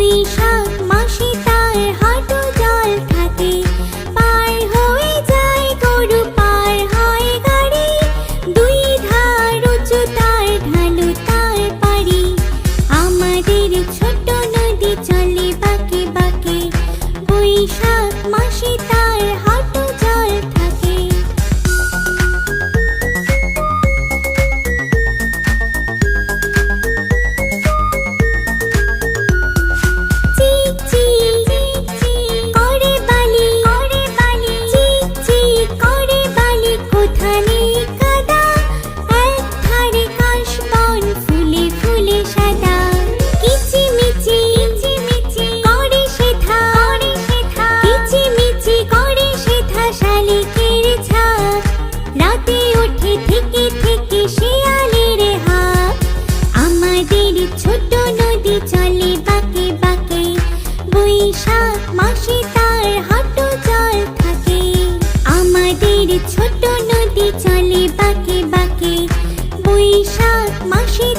বৈশাখ মাসে তার হাঁটু জল থাকে, পার হয়ে যায় গরু, পার হয় গাড়ি, দুই ধার উঁচু তার ঢালু তার পাড়ি। আমাদের ছোট নদী চলে বাঁকে বাঁকে, বৈশাখ মাসে তার হাঁটু জল থাকে। চিক চিক করে বালি, চিক চিক করে বালি, কোথা নেই কাদা, এক ধারে কাশবন ফুলে ফুলে সাদা। কিচিমিচি করে সেথা, কিচিমিচি করে সেথা শালিকের ঝাঁক, রাতে ওঠে থেকে থেকে শিয়ালের হাঁক। আমাদের ছোট নদী চলে বাঁকে বাঁকে, বৈশাখ মাসে তার হাঁটু জল থাকে। আমাদের ছোট নদী চলে বাঁকে বাঁকে, বৈশাখ মাসে